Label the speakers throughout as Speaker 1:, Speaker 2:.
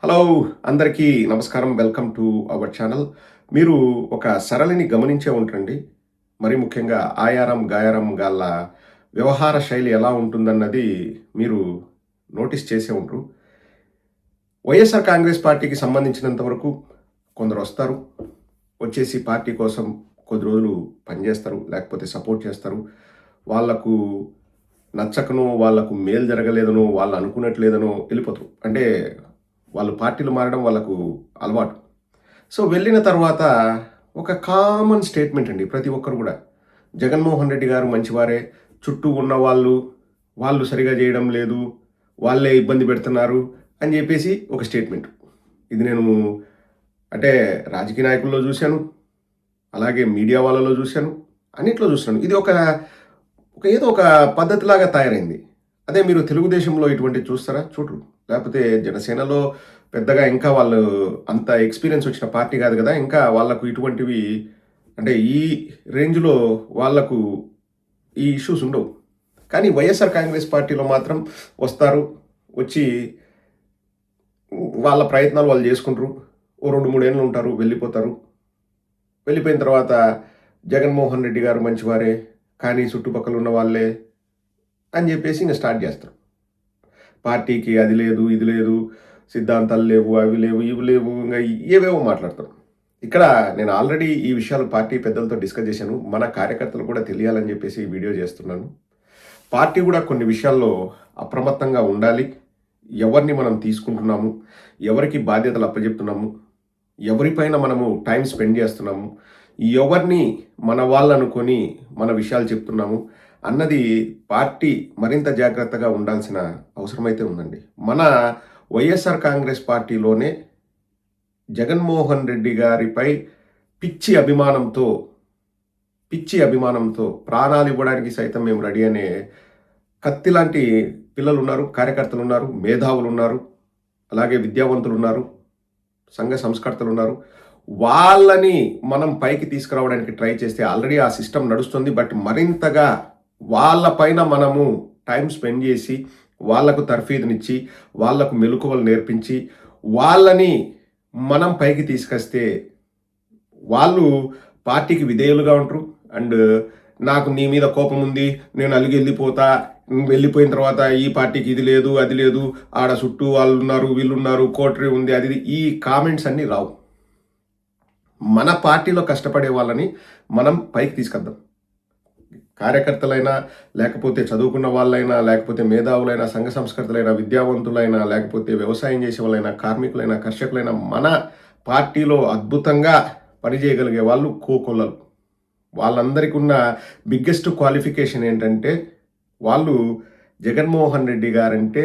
Speaker 1: Hello! అందరికీ నమస్కారం. Welcome to our channel. మీరు ఒక సరళిని గమనించే ఉంటారండి. మరి ముఖ్యంగా ఆయారం, గాయారం గాళ్ళ వ్యవహార శైలి ఎలా ఉంటుందన్నది మీరు నోటీస్ చేసే ఉంటారు. వైఎస్ఆర్ కాంగ్రెస్ పార్టీకి సంబంధించినంత వరకు కొందరొస్తారు. వచ్చేసి పార్టీ కోసం కొద్ది రోజులు పనిచేస్తారు. లేకపోతే సపోర్ట్ చేస్తారు. వాళ్ళకు నచ్చకనో, వాళ్ళకు మేలు జరగలేదనో, వాళ్ళు అనుకున్నట్లేదనో వెళ్ళిపోతారు. అంటే వాళ్ళు పార్టీలు మారడం వాళ్ళకు అలవాటు. సో, వెళ్ళిన తర్వాత ఒక కామన్ స్టేట్మెంట్ అండి ప్రతి ఒక్కరు కూడా. జగన్మోహన్ రెడ్డి గారు మంచివారే, చుట్టూ ఉన్న వాళ్ళు సరిగా చేయడం లేదు, వాళ్ళే ఇబ్బంది పెడుతున్నారు అని చెప్పేసి ఒక స్టేట్మెంట్. ఇది నేను అంటే రాజకీయ నాయకుల్లో చూశాను, అలాగే మీడియా వాళ్ళలో చూశాను, అన్నిట్లో చూశాను. ఇది ఏదో ఒక పద్ధతిలాగా తయారైంది. అదే మీరు తెలుగుదేశంలో ఇటువంటివి చూస్తారా? చూడరు. లేకపోతే జనసేనలో పెద్దగా ఇంకా వాళ్ళు అంత ఎక్స్‌పీరియన్స్ వచ్చిన పార్టీ కాదు కదా! ఇంకా వాళ్ళకు ఇటువంటివి అంటే ఈ రేంజ్‌లో వాళ్ళకు ఈ ఇష్యూస్ ఉండవు. కానీ వైఎస్ఆర్ కాంగ్రెస్ పార్టీలో మాత్రం వస్తారు. వచ్చి వాళ్ళ ప్రయత్నాలు వాళ్ళు చేసుకుంటారు. ఓ 2, 3 ఏళ్ళు ఉంటారు. వెళ్ళిపోతారు. వెళ్ళిపోయిన తర్వాత జగన్మోహన్ రెడ్డి గారు మంచివారే, కానీ చుట్టుపక్కల ఉన్న వాళ్ళే అని చెప్పేసి ఇంక స్టార్ట్ చేస్తారు. పార్టీకి అది లేదు, ఇది లేదు, సిద్ధాంతాలు లేవు, అవి లేవు, ఇవి లేవు, ఇంకా ఏవేవో మాట్లాడతారు. ఇక్కడ నేను ఆల్రెడీ ఈ విషయాలు పార్టీ పెద్దలతో డిస్కస్ చేశాను. మన కార్యకర్తలు కూడా తెలియాలని చెప్పేసి ఈ వీడియో చేస్తున్నాను. పార్టీ కూడా కొన్ని విషయాల్లో అప్రమత్తంగా ఉండాలి. ఎవరిని మనం తీసుకుంటున్నాము, ఎవరికి బాధ్యతలు అప్పచెప్తున్నాము, ఎవరిపైన మనము టైం స్పెండ్ చేస్తున్నాము, ఎవరిని మన వాళ్ళు అనుకొని మన విషయాలు చెప్తున్నాము అన్నది పార్టీ మరింత జాగ్రత్తగా ఉండాల్సిన అవసరమైతే ఉందండి. మన వైఎస్ఆర్ కాంగ్రెస్ పార్టీలోనే జగన్మోహన్ రెడ్డి గారిపై పిచ్చి అభిమానంతో ప్రాణాలు ఇవ్వడానికి సైతం మేము రెడీ అనే కత్తి లాంటి పిల్లలు ఉన్నారు, కార్యకర్తలు ఉన్నారు, మేధావులు ఉన్నారు, అలాగే విద్యావంతులు ఉన్నారు, సంఘ సంస్కర్తలు ఉన్నారు. వాళ్ళని మనం పైకి తీసుకురావడానికి ట్రై చేస్తే ఆల్రెడీ ఆ సిస్టమ్ నడుస్తుంది. బట్ మరింతగా వాళ్ళపైన మనము టైం స్పెండ్ చేసి, వాళ్లకు తర్ఫీదునిచ్చి, వాళ్లకు మెలకువలు నేర్పించి, వాళ్ళని మనం పైకి తీసుకొస్తే వాళ్ళు పార్టీకి విధేయులుగా ఉంటారు. అండ్ నాకు నీ మీద కోపం ఉంది, నేను అలిగి వెళ్ళిపోయిన తర్వాత ఈ పార్టీకి ఇది లేదు, అది లేదు, ఆడ చుట్టూ వాళ్ళు ఉన్నారు, వీళ్ళున్నారు, కోటరీ ఉంది, అది ఈ కామెంట్స్ అన్నీ రావు. మన పార్టీలో కష్టపడే వాళ్ళని మనం పైకి తీసుకొద్దాం. కార్యకర్తలైనా, లేకపోతే చదువుకున్న వాళ్ళైనా, లేకపోతే మేధావులైనా, సంఘ సంస్కృతులైనా, విద్యావంతులైనా, లేకపోతే వ్యవసాయం చేసే వాళ్ళైనా, కార్మికులైనా, కర్షకులైనా మన పార్టీలో అద్భుతంగా పనిచేయగలిగే వాళ్ళు కోకొల్లలు. వాళ్ళందరికీ ఉన్న బిగ్గెస్ట్ క్వాలిఫికేషన్ ఏంటంటే వాళ్ళు జగన్మోహన్ రెడ్డి గారంటే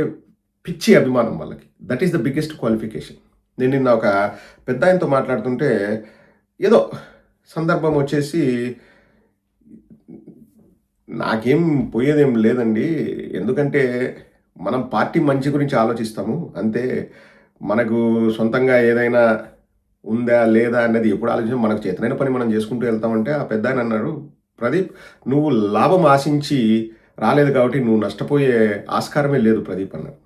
Speaker 1: పిచ్చి అభిమానం వాళ్ళకి. That is the biggest qualification. నేను నిన్న ఒక పెద్ద ఆయనతో మాట్లాడుతుంటే ఏదో సందర్భం వచ్చేసి నాకేం పోయేదేం లేదండి. ఎందుకంటే మనం పార్టీ మంచి గురించి ఆలోచిస్తాము అంతే. మనకు సొంతంగా ఏదైనా ఉందా లేదా అన్నది ఎప్పుడు ఆలోచించాం. మనకు చేతనైన పని మనం చేసుకుంటూ వెళ్తామంటే ఆ పెద్ద ఆయన అన్నాడు, ప్రదీప్ నువ్వు లాభం ఆశించి రాలేదు కాబట్టి నువ్వు నష్టపోయే ఆస్కారమే లేదు ప్రదీప్ అన్నాడు.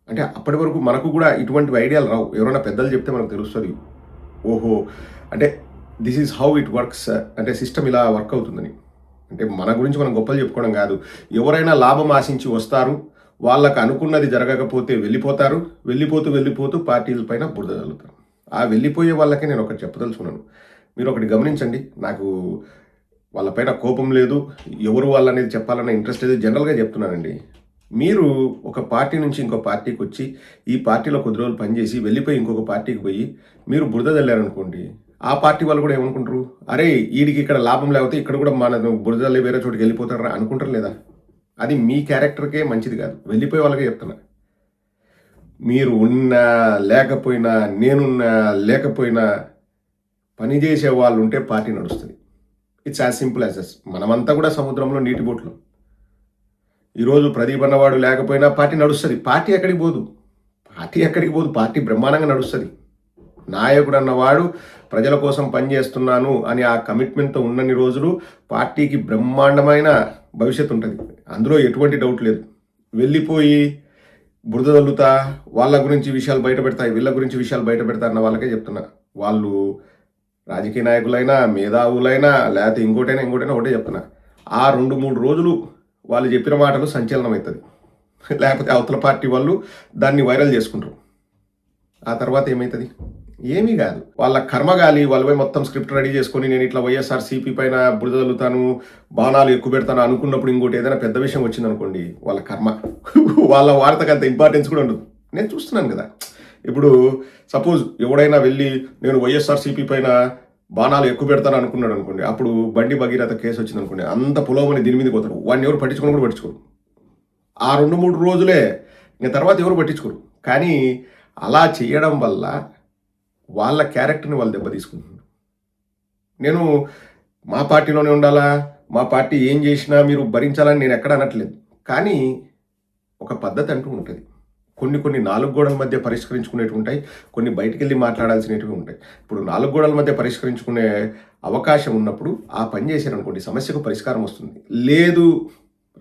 Speaker 1: అంటే అప్పటి వరకు మనకు కూడా ఇటువంటివి ఐడియాలు రావు. ఎవరైనా పెద్దలు చెప్తే మనకు తెలుస్తుంది, ఓహో అంటే this is how it works, అంటే సిస్టమ్ ఇలా వర్క్ అవుతుందని. అంటే మన గురించి మనం గొప్పలు చెప్పుకోవడం కాదు. ఎవరైనా లాభం ఆశించి వస్తారు, వాళ్ళకు అనుకున్నది జరగకపోతే వెళ్ళిపోతారు, వెళ్ళిపోతూ పార్టీల పైన బురద చల్లుతారు. ఆ వెళ్ళిపోయే వాళ్ళకే నేను ఒకటి చెప్పదలుచుకున్నాను. మీరు ఒకటి గమనించండి, నాకు వాళ్ళపైన కోపం లేదు, ఎవరు వాళ్ళనేది చెప్పాలన్న ఇంట్రెస్ట్ లేదు, జనరల్గా చెప్తున్నానండి. మీరు ఒక పార్టీ నుంచి ఇంకో పార్టీకి వచ్చి ఈ పార్టీలో కొద్ది రోజులు పనిచేసి వెళ్ళిపోయి ఇంకొక పార్టీకి పోయి మీరు బురద చల్లారనుకోండి, ఆ పార్టీ వాళ్ళు కూడా ఏమనుకుంటారు, అరే వీడికి ఇక్కడ లాభం లేకపోతే ఇక్కడ కూడా మన బురద వేరే చోటుకి వెళ్ళిపోతారా అనుకుంటారు లేదా? అది మీ క్యారెక్టర్కే మంచిది కాదు. వెళ్ళిపోయే వాళ్ళకే చెప్తున్నా, మీరు ఉన్నా లేకపోయినా, నేనున్నా లేకపోయినా పనిచేసే వాళ్ళు ఉంటే పార్టీ నడుస్తుంది. ఇట్స్ యాజ్ సింపుల్ యాజ్ దస్. మనమంతా కూడా సముద్రంలో నీటి బోట్లు. ఈరోజు ప్రదీప్ అన్నవాడు లేకపోయినా పార్టీ నడుస్తుంది. పార్టీ ఎక్కడికి పోదు. పార్టీ బ్రహ్మాండంగా నడుస్తుంది. నాయకుడు అన్నవాడు ప్రజల కోసం పనిచేస్తున్నాను అని ఆ కమిట్మెంట్తో ఉన్నన్ని రోజులు పార్టీకి బ్రహ్మాండమైన భవిష్యత్తు ఉంటుంది. అందులో ఎటువంటి డౌట్ లేదు. వెళ్ళిపోయి బురద చల్లుతా, వాళ్ళ గురించి విషయాలు బయట పెడతా, వీళ్ళ గురించి విషయాలు బయట పెడతా అన్న వాళ్ళకే చెప్తున్నా. వాళ్ళు రాజకీయ నాయకులైనా, మేధావులైనా, లేకపోతే ఇంకోటైనా ఒకటే చెప్తున్నా. ఆ 2, 3 రోజులు వాళ్ళు చెప్పిన మాటలు సంచలనం అవుతుంది. లేకపోతే అవతల పార్టీ వాళ్ళు దాన్ని వైరల్ చేసుకుంటారు. ఆ తర్వాత ఏమవుతుంది? ఏమీ కాదు. వాళ్ళ కర్మగాలి వాళ్ళపై మొత్తం స్క్రిప్ట్ రెడీ చేసుకొని నేను ఇట్లా వైఎస్ఆర్సీపీ పైన బురద చల్లుతాను, బాణాలు ఎక్కువ పెడతాను అనుకున్నప్పుడు ఇంకోటి ఏదైనా పెద్ద విషయం వచ్చిందనుకోండి, వాళ్ళ కర్మ. వాళ్ళ వార్తకు అంత ఇంపార్టెన్స్ కూడా ఉండదు. నేను చూస్తున్నాను కదా. ఇప్పుడు సపోజ్ ఎవడైనా వెళ్ళి నేను వైఎస్ఆర్సీపీ పైన బాణాలు ఎక్కువ పెడతాను అనుకున్నాడు అనుకోండి, అప్పుడు బండి భగీరథ కేసు వచ్చింది అనుకోండి, అంత పొలవమని దీని మీద పోతారు. వాడిని ఎవరు పట్టించుకొని కూడా పట్టించుకోరు. ఆ 2, 3 రోజులే, ఇంకా తర్వాత ఎవరు పట్టించుకోరు. కానీ అలా చేయడం వల్ల వాళ్ళ క్యారెక్టర్ని వాళ్ళు దెబ్బతీసుకుంటున్నారు. నేను మా పార్టీలోనే ఉండాలా, మా పార్టీ ఏం చేసినా మీరు భరించాలని నేను ఎక్కడ అనట్లేదు. కానీ ఒక పద్ధతి అంటూ ఉంటుంది. కొన్ని 4 గోడల మధ్య పరిష్కరించుకునేవి ఉంటాయి, కొన్ని బయటికి వెళ్ళి మాట్లాడాల్సినవి ఉంటాయి. ఇప్పుడు 4 గోడల మధ్య పరిష్కరించుకునే అవకాశం ఉన్నప్పుడు ఆ పని చేశారనుకోండి, సమస్యకు పరిష్కారం వస్తుంది.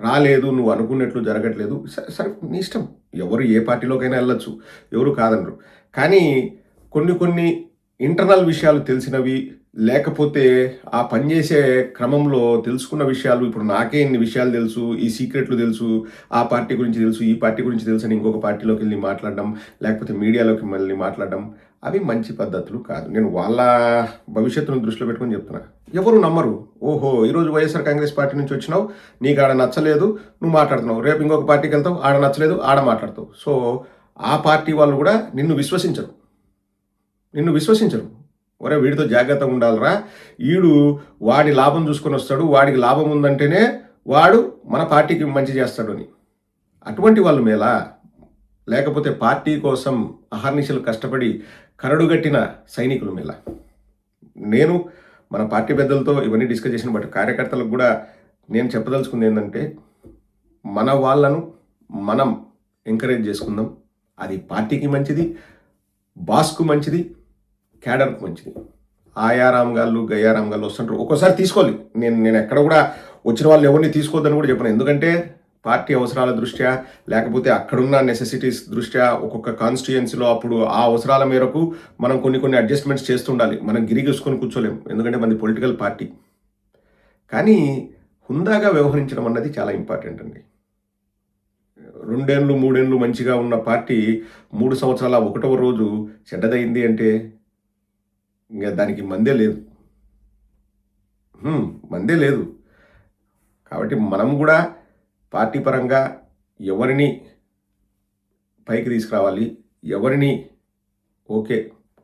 Speaker 1: రాలేదు, నువ్వు అనుకున్నట్లు జరగట్లేదు, సరే నీ ఇష్టం. ఎవరు ఏ పార్టీలోకైనా వెళ్ళొచ్చు, ఎవరు కాదనరు. కానీ కొన్ని ఇంటర్నల్ విషయాలు తెలిసినవి, లేకపోతే ఆ పనిచేసే క్రమంలో తెలుసుకున్న విషయాలు, ఇప్పుడు నాకే ఇన్ని విషయాలు తెలుసు, ఈ సీక్రెట్లు తెలుసు, ఆ పార్టీ గురించి తెలుసు, ఈ పార్టీ గురించి తెలుసు అని ఇంకొక పార్టీలోకి వెళ్ళి మాట్లాడడం, లేకపోతే మీడియాలోకి మళ్ళీ మాట్లాడడం, అవి మంచి పద్ధతులు కాదు. నేను వాళ్ళ భవిష్యత్తును దృష్టిలో పెట్టుకొని చెప్తున్నా. ఎవరు నమ్మరు. ఓహో, ఈరోజు వైఎస్ఆర్ కాంగ్రెస్ పార్టీ నుంచి వచ్చినావు, నీకు ఆడ నచ్చలేదు, నువ్వు మాట్లాడుతున్నావు. రేపు ఇంకొక పార్టీకి వెళ్తావు, ఆడ నచ్చలేదు, ఆడ మాట్లాడతావు. సో ఆ పార్టీ వాళ్ళు కూడా నిన్ను విశ్వసించరు. ఒరే, వీడితో జాగ్రత్తగా ఉండాలిరా, వాడి లాభం చూసుకొని వస్తాడు, వాడికి లాభం ఉందంటేనే వాడు మన పార్టీకి మంచి చేస్తాడు అని. అటువంటి వాళ్ళు మేలా, లేకపోతే పార్టీ కోసం అహర్నిశలు కష్టపడి కరడుగట్టిన సైనికులు మేలా? నేను మన పార్టీ పెద్దలతో ఇవన్నీ డిస్కస్ చేసిన, బట్ కార్యకర్తలకు కూడా నేను చెప్పదలుచుకుంది ఏంటంటే, మన వాళ్ళను మనం ఎంకరేజ్ చేసుకుందాం. అది పార్టీకి మంచిది, బాస్కు మంచిది, క్యాడర్కు మంచిది. ఆయారామ్ గాళ్ళు గయ్యారామ్ గాళ్ళు వస్తుంటారు, ఒక్కోసారి తీసుకోవాలి. నేను ఎక్కడ కూడా వచ్చిన వాళ్ళు ఎవరిని తీసుకోవద్దని కూడా చెప్పను. ఎందుకంటే పార్టీ అవసరాల దృష్ట్యా, లేకపోతే అక్కడున్న నెసెసిటీస్ దృష్ట్యా, ఒక్కొక్క కాన్స్టిట్యుయెన్సీలో అప్పుడు ఆ అవసరాల మేరకు మనం కొన్ని అడ్జస్ట్మెంట్స్ చేస్తుండాలి. మనం గిరిగీసుకొని కూర్చోలేం, ఎందుకంటే మనది పొలిటికల్ పార్టీ. కానీ హుందాగా వ్యవహరించడం అన్నది చాలా ఇంపార్టెంట్ అండి. 2 ఏళ్ళు 3 ఏళ్ళు మంచిగా ఉన్న పార్టీ 3 సంవత్సరాల 1వ రోజు చెడ్డదైంది అంటే ఇంకా దానికి మందే లేదు. కాబట్టి మనం కూడా పార్టీ పరంగా ఎవరిని పైకి తీసుకురావాలి, ఎవరిని ఓకే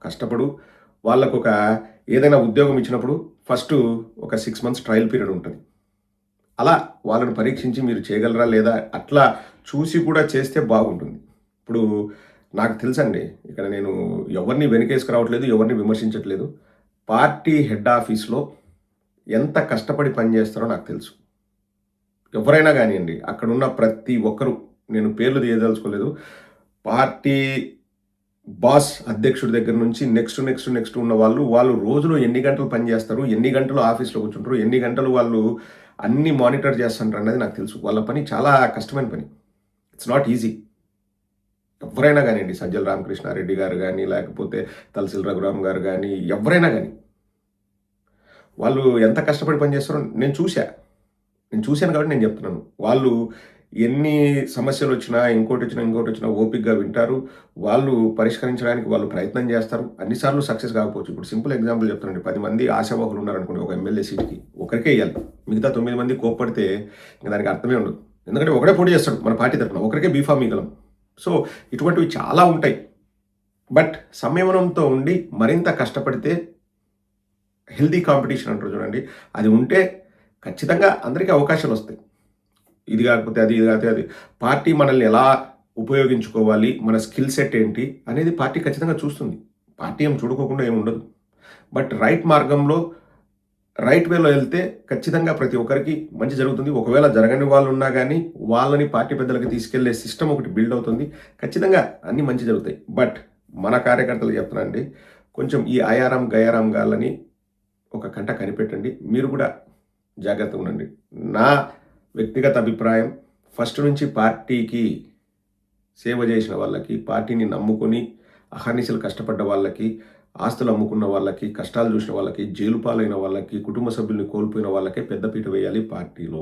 Speaker 1: కష్టపడు, వాళ్ళకు ఏదైనా ఉద్యోగం ఇచ్చినప్పుడు ఫస్ట్ ఒక 6 months ట్రయల్ పీరియడ్ ఉంటుంది. అలా వాళ్ళను పరీక్షించి మీరు చేయగలరా లేదా అట్లా చూసి కూడా చేస్తే బాగుంటుంది. ఇప్పుడు నాకు తెలుసండి, ఇక్కడ నేను ఎవరిని వెనకేసుకురావట్లేదు, ఎవరిని విమర్శించట్లేదు. పార్టీ హెడ్ ఆఫీస్లో ఎంత కష్టపడి పనిచేస్తారో నాకు తెలుసు. ఎవరైనా కానివ్వండి, అక్కడున్న ప్రతి ఒక్కరు, నేను పేర్లు తీయదలుచుకోలేదు, పార్టీ బాస్ అధ్యక్షుడి దగ్గర నుంచి నెక్స్ట్ ఉన్న వాళ్ళు రోజులో ఎన్ని గంటలు పనిచేస్తారు, ఎన్ని గంటలు ఆఫీస్లో కూర్చుంటారు, ఎన్ని గంటలు వాళ్ళు అన్ని మానిటర్ చేస్తుంటారు అనేది నాకు తెలుసు. వాళ్ళ పని చాలా కష్టమైన పని. It's not easy. ఎవరైనా కానివ్వండి, సజ్జల రామకృష్ణారెడ్డి గారు కానీ, లేకపోతే తలసిల్ రఘురామ్ గారు కానీ, ఎవరైనా కానీ వాళ్ళు ఎంత కష్టపడి పనిచేస్తారో నేను చూశాను కాబట్టి నేను చెప్తున్నాను. వాళ్ళు ఎన్ని సమస్యలు వచ్చినా, ఇంకోటి వచ్చినా ఓపికగా వింటారు. వాళ్ళు పరిష్కరించడానికి వాళ్ళు ప్రయత్నం చేస్తారు. అన్నిసార్లు సక్సెస్ కాకపోవచ్చు. ఇప్పుడు సింపుల్ ఎగ్జాంపుల్ చెప్తానండి. 10 మంది ఆశావాహులు ఉన్నారనుకోండి ఒక ఎమ్మెల్యే సీట్కి, ఒకరికే ఇవ్వాలి. మిగతా 9 మంది కోప్పడితే దానికి అర్థమే ఉండదు. ఎందుకంటే ఒకడే పోటీ చేస్తాడు మన పార్టీ తరఫున, ఒకరికే బీఫామ్ ఇవ్వగలం. సో ఇటువంటివి చాలా ఉంటాయి. బట్ సంయమనంతో ఉండి మరింత కష్టపడితే, హెల్దీ కాంపిటీషన్ అంటారు చూడండి, అది ఉంటే ఖచ్చితంగా అందరికీ అవకాశాలు వస్తాయి. ఇది కాకపోతే అది, ఇది కాకపోతే అది. పార్టీ మనల్ని ఎలా ఉపయోగించుకోవాలి, మన స్కిల్ సెట్ ఏంటి అనేది పార్టీ ఖచ్చితంగా చూస్తుంది. పార్టీ ఏం చూడుకోకుండా ఏమి ఉండదు. బట్ రైట్ మార్గంలో, రైట్ వేలో వెళ్తే ఖచ్చితంగా ప్రతి ఒక్కరికి మంచి జరుగుతుంది. ఒకవేళ జరగని వాళ్ళు ఉన్నా కానీ వాళ్ళని పార్టీ పెద్దలకి తీసుకెళ్లే సిస్టమ్ ఒకటి బిల్డ్ అవుతుంది. ఖచ్చితంగా అన్నీ మంచి జరుగుతాయి. బట్ మన కార్యకర్తలు చెప్తున్నానండి, కొంచెం ఈ ఆయారాం గయారాం గాళ్ళని ఒక కంట కనిపెట్టండి. మీరు కూడా జాగ్రత్తగా ఉండండి. నా వ్యక్తిగత అభిప్రాయం, ఫస్ట్ నుంచి పార్టీకి సేవ చేసిన వాళ్ళకి, పార్టీని నమ్ముకొని అహర్నిశలు కష్టపడ్డ వాళ్ళకి, ఆస్తులు అమ్ముకున్న వాళ్ళకి, కష్టాలు చూసిన వాళ్ళకి, జైలు పాలైన వాళ్ళకి, కుటుంబ సభ్యుల్ని కోల్పోయిన వాళ్ళకే పెద్దపీట వేయాలి పార్టీలో.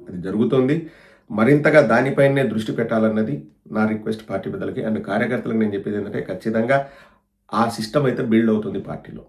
Speaker 1: అది జరుగుతోంది. మరింతగా దానిపైనే దృష్టి పెట్టాలన్నది నా రిక్వెస్ట్ పార్టీ పెద్దలకి. అండ్ కార్యకర్తలకు నేను చెప్పేదేంటంటే ఖచ్చితంగా ఆ సిస్టమ్ అయితే బిల్డ్ అవుతుంది పార్టీలో.